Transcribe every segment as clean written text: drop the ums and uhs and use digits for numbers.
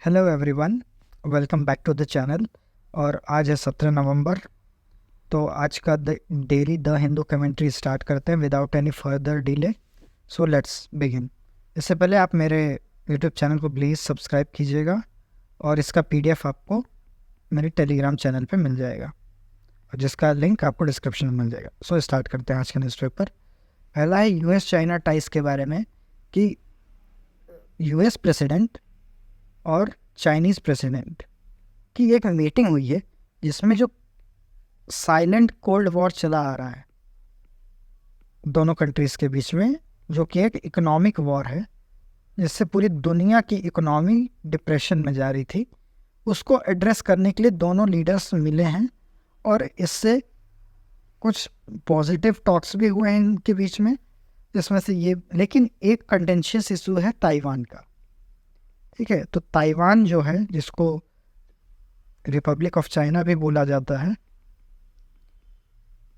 Hello everyone, welcome back to the channel. और आज है 17 नवंबर। तो आज का daily the Hindu commentary start करते हैं without any further delay. So let's begin. इससे पहले आप मेरे यूट्यूब चैनल को प्लीज़ सब्सक्राइब कीजिएगा और इसका पीडीएफ आपको मेरे टेलीग्राम चैनल पे मिल जाएगा, और जिसका लिंक आपको डिस्क्रिप्शन में मिल जाएगा। सो स्टार्ट करते हैं आज का न्यूज़पेपर। पहला है यूएस चाइना टाइज के बारे में कि यूएस प्रेसिडेंट और चाइनीज़ प्रेसिडेंट की एक मीटिंग हुई है, जिसमें जो साइलेंट कोल्ड वॉर चला आ रहा है दोनों कंट्रीज़ के बीच में, जो कि एक इकोनॉमिक वॉर है जिससे पूरी दुनिया की इकोनॉमी डिप्रेशन में जा रही थी, उसको एड्रेस करने के लिए दोनों लीडर्स मिले हैं। और इससे कुछ पॉजिटिव टॉक्स भी हुए हैं इनके बीच में, जिसमें से ये, लेकिन एक कंटेंशियस इशू है ताइवान का। ठीक है, तो ताइवान जो है, जिसको रिपब्लिक ऑफ चाइना भी बोला जाता है,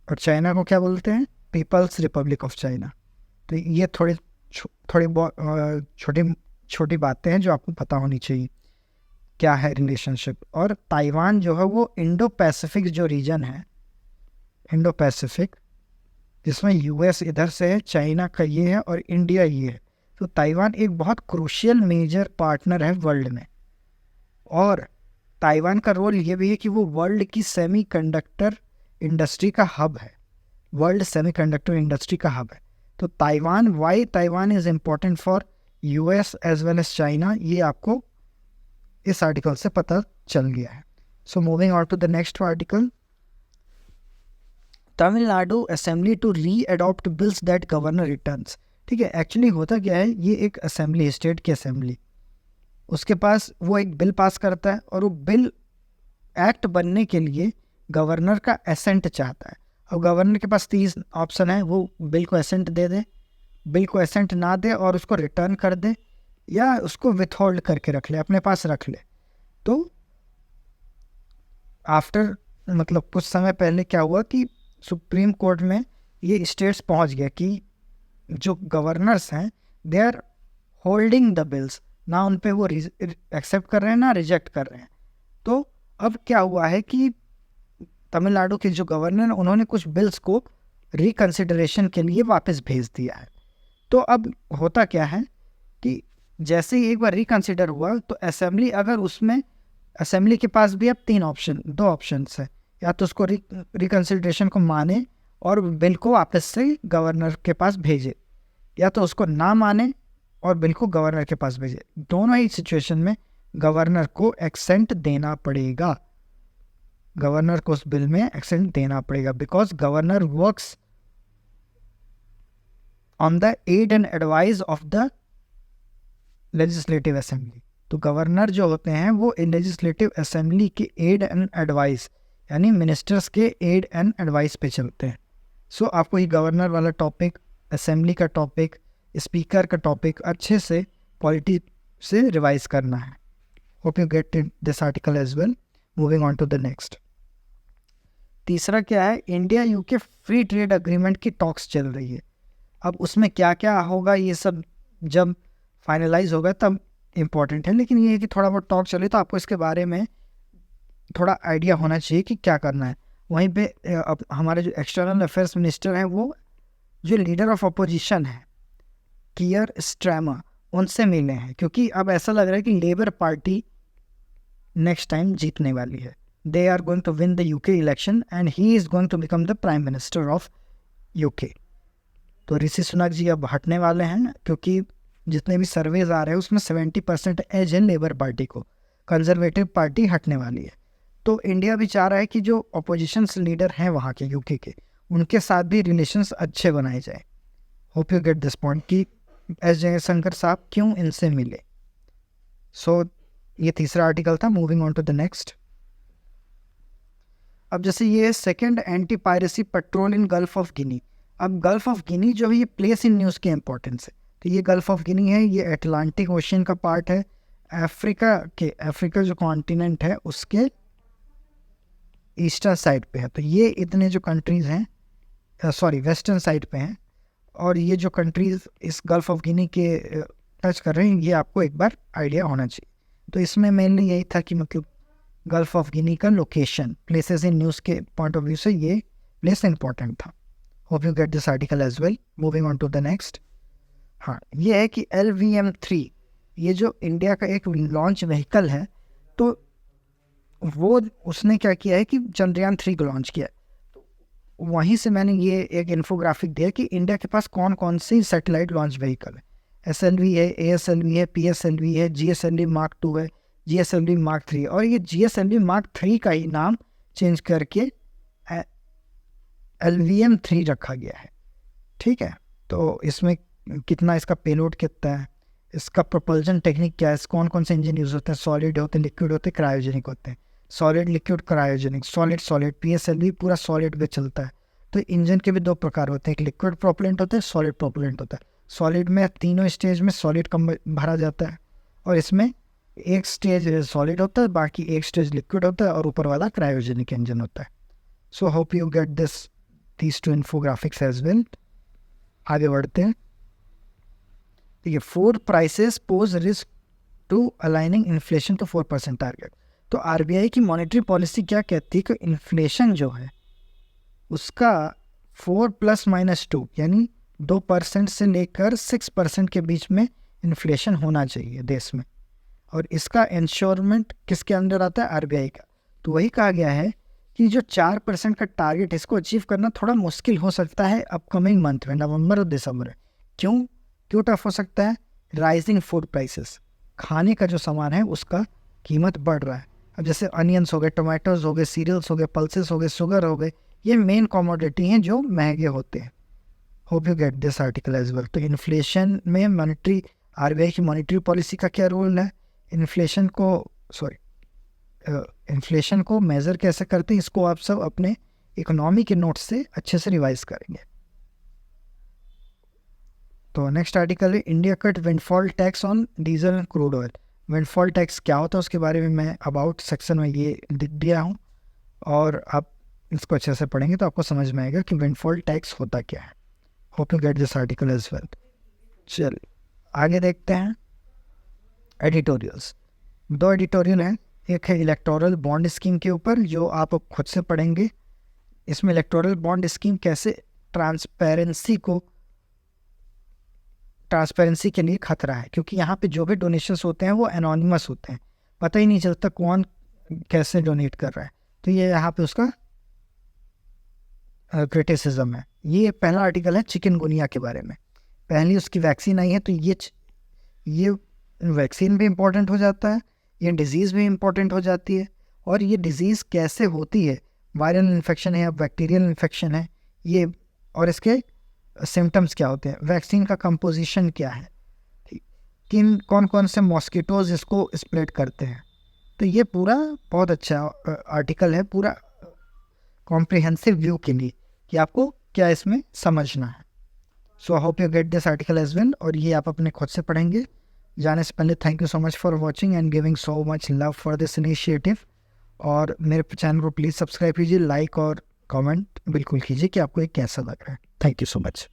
और चाइना को क्या बोलते हैं, पीपल्स रिपब्लिक ऑफ चाइना। तो ये थोड़ी छोटी छोटी बातें हैं जो आपको पता होनी चाहिए क्या है रिलेशनशिप। और ताइवान जो है वो इंडो पैसिफिक जो रीजन है, इंडो पैसिफिक, जिसमें यूएस इधर से है, चाइना का ये है और इंडिया ये है। तो ताइवान एक बहुत क्रूशियल मेजर पार्टनर है वर्ल्ड में। और ताइवान का रोल ये भी है कि वो वर्ल्ड की सेमीकंडक्टर इंडस्ट्री का हब है, वर्ल्ड सेमीकंडक्टर इंडस्ट्री का हब है। तो Taiwan, why Taiwan is important for US as well as China, ये आपको इस आर्टिकल से पता चल गया है। So moving on to the next article. Tamil Nadu assembly to readopt bills that governor returns. ठीक है, एक्चुअली होता क्या है, ये एक असेंबली, स्टेट की असेंबली, उसके पास वो एक बिल पास करता है, और वो बिल एक्ट बनने के लिए गवर्नर का एसेंट चाहता है। और गवर्नर के पास 3 ऑप्शन है, वो बिल को एसेंट दे दे, बिल को एसेंट ना दे और उसको रिटर्न कर दे, या उसको विथहोल्ड करके रख ले, अपने पास रख ले। तो आफ्टर मतलब कुछ समय पहले क्या हुआ कि सुप्रीम कोर्ट में ये स्टेट्स पहुंच गया कि जो गवर्नर्स हैं they are holding the bills, ना उन पे वो एक्सेप्ट कर रहे हैं ना रिजेक्ट कर रहे हैं। तो अब क्या हुआ है कि तमिलनाडु के जो गवर्नर हैं उन्होंने कुछ बिल्स को रिकंसिडरेशन के लिए वापस भेज दिया है। तो अब होता क्या है कि जैसे ही एक बार रिकंसिडर हुआ, तो असेंबली, अगर उसमें असेंबली के पास भी अब 2 ऑप्शंस है, या तो उसको रिकंसिडरेशन को माने और बिल को वापस से गवर्नर के पास भेजे, या तो उसको ना माने और बिल को गवर्नर के पास भेजे। दोनों ही सिचुएशन में गवर्नर को एक्सेंट देना पड़ेगा, गवर्नर को उस बिल में एक्सेंट देना पड़ेगा, because governor works on the aid and advice of the legislative assembly. तो गवर्नर जो होते हैं वो लेजिस्लेटिव असेंबली के एड एंड एडवाइस, यानी मिनिस्टर्स के एड एंड एडवाइस पे चलते हैं। सो आपको ये गवर्नर वाला टॉपिक, असेंबली का टॉपिक, स्पीकर का टॉपिक अच्छे से पॉलिटी से रिवाइज करना है। Hope you get this article as well. Moving on to the next. तीसरा क्या है, India UK free trade agreement की टॉक्स चल रही है। अब उसमें क्या क्या होगा ये सब जब फाइनलाइज होगा तब इम्पॉर्टेंट है, लेकिन ये है कि थोड़ा बहुत टॉक चले तो आपको इसके बारे में थोड़ा आइडिया होना चाहिए कि क्या करना है। वहीं पे अब हमारे जो एक्सटर्नल अफेयर्स मिनिस्टर हैं, वो जो लीडर ऑफ अपोजिशन है कियर स्ट्रैमर, उनसे मिले हैं, क्योंकि अब ऐसा लग रहा है कि लेबर पार्टी नेक्स्ट टाइम जीतने वाली है। They are going to win the UK election and he is going to become the prime minister of UK. तो ऋषि सुनक जी अब हटने वाले हैं, क्योंकि जितने भी सर्वेज आ रहे हैं उसमें 70% एज है लेबर पार्टी को, कंजर्वेटिव पार्टी हटने वाली है। तो इंडिया भी चाह रहा है कि जो अपोजिशन लीडर हैं वहाँ के यूके के, उनके साथ भी रिलेशंस अच्छे बनाए जाए। Hope you get this point कि एस जयशंकर साहब क्यों इनसे मिले। सो ये तीसरा आर्टिकल था। Moving on to the next. अब जैसे ये second anti piracy patrol in Gulf of Guinea. अब गल्फ ऑफ गिनी जो है ये प्लेस इन न्यूज़ की इंपॉर्टेंस है। तो ये गल्फ ऑफ गिनी है, ये अटलांटिक ओशियन का पार्ट है, अफ्रीका जो कॉन्टिनेंट है उसके ईस्टर्न साइड पे है। तो ये इतने जो कंट्रीज़ हैं, वेस्टर्न साइड पे हैं, और ये जो कंट्रीज़ इस गल्फ ऑफ गिनी के टच कर रहे हैं, ये आपको एक बार आइडिया होना चाहिए। तो इसमें मेनली यही था कि मतलब गल्फ ऑफ गिनी का लोकेशन प्लेसेस इन न्यूज़ के पॉइंट ऑफ व्यू से ये प्लेस इंपॉर्टेंट था. Hope you get this article as well. Moving on to the next. हाँ, ये है कि LVM-3 ये जो इंडिया का एक लॉन्च व्हीकल है, तो वो उसने क्या किया है कि चंद्रयान-3 को लॉन्च किया. वहीं से मैंने ये एक इन्फोग्राफिक दिया कि इंडिया के पास कौन कौन सी सैटेलाइट लॉन्च व्हीकल है. SLV है, ASLV है, PSLV है, GSLV Mark 2 है, GSLV Mark 3. और ये GSLV Mark 3 का ही नाम चेंज करके LVM-3 रखा गया है. ठीक है, तो इसमें कितना इसका पेलोड कितना है, इसका प्रोपल्जन टेक्निक क्या है, कौन कौन से इंजन यूज़ होते हैं, सॉलिड होते हैं, लिक्विड होते हैं, क्रायोजेनिक होते हैं. Solid, liquid, cryogenic. Solid solid PSLV पूरा सॉलिड पे चलता है. तो इंजन के भी दो प्रकार होते हैं, एक लिक्विड प्रोपेलेंट होता है, सॉलिड प्रोपेलेंट होता है. सॉलिड में तीनों स्टेज में सॉलिड कम भरा जाता है, और इसमें एक स्टेज सॉलिड होता है, बाकी एक स्टेज लिक्विड होता है, और ऊपर वाला क्रायोजेनिक इंजन होता है. So hope you gate these two infographics as well. आगे बढ़ते हैं. ठीक है, 4 prices pose risk to aligning inflation to 4% target. तो RBI की मॉनेटरी पॉलिसी क्या कहती है कि इन्फ्लेशन जो है उसका 4 ± 2 यानी 2% से लेकर 6% के बीच में इन्फ्लेशन होना चाहिए देश में. और इसका इंश्योरमेंट किसके अंडर आता है? RBI का. तो वही कहा गया है कि जो 4% का टारगेट इसको अचीव करना थोड़ा मुश्किल हो सकता है अपकमिंग मंथ में, नवंबर और दिसंबर में. क्यों टफ हो सकता है? राइजिंग फूड प्राइसेस, खाने का जो सामान है उसका कीमत बढ़ रहा है. अब जैसे अनियंस हो गए, टोमेटोज हो गए, सीरियल्स हो गए, पल्सेस हो गए, शुगर हो गए, ये मेन कमोडिटी हैं जो महंगे होते हैं. Hope you get this article as well. तो इन्फ्लेशन में RBI की मॉनेटरी पॉलिसी का क्या रोल है? इन्फ्लेशन को मेज़र कैसे करते हैं, इसको आप सब अपने इकोनॉमी के नोट्स से अच्छे से रिवाइज करेंगे. तो नेक्स्ट आर्टिकल है India cut windfall tax on diesel and crude oil. Windfall tax क्या होता है उसके बारे में मैं अबाउट सेक्शन में ये लिख दिया हूँ, और आप इसको अच्छे से पढ़ेंगे तो आपको समझ में आएगा कि विंडफॉल टैक्स होता क्या है. Hope you get this article as well. चल आगे देखते हैं एडिटोरियल्स. 2 एडिटोरियल हैं. एक है इलेक्टोरल बॉन्ड स्कीम के ऊपर, जो आप खुद से पढ़ेंगे. इसमें इलेक्टोरल बॉन्ड स्कीम कैसे ट्रांसपेरेंसी के लिए खतरा है, क्योंकि यहाँ पे जो भी डोनेशंस होते हैं वो एनोनिमस होते हैं, पता ही नहीं चलता कौन कैसे डोनेट कर रहा है. तो ये यहाँ पे उसका क्रिटिसिज्म है. ये पहला आर्टिकल है चिकनगुनिया के बारे में. पहली उसकी वैक्सीन आई है, तो ये वैक्सीन भी इम्पोर्टेंट हो जाता है, ये डिज़ीज़ भी इम्पोर्टेंट हो जाती है. और ये डिज़ीज़ कैसे होती है, वायरल इन्फेक्शन है या बैक्टीरियल इन्फेक्शन है, ये और इसके सिम्टम्स क्या होते हैं, वैक्सीन का कंपोजिशन क्या है, कौन कौन से मॉस्किटोज इसको स्प्रेड करते हैं. तो ये पूरा बहुत अच्छा आर्टिकल है, पूरा कॉम्प्रिहेंसिव व्यू के लिए कि आपको क्या इसमें समझना है. So I hope you get this article as well, और ये आप अपने खुद से पढ़ेंगे. जाने से पहले thank you so much for watching and giving so much love for this initiative. और मेरे चैनल को प्लीज़ सब्सक्राइब कीजिए, लाइक और कमेंट बिल्कुल कीजिए कि आपको ये कैसा लग रहा है. Thank you so much.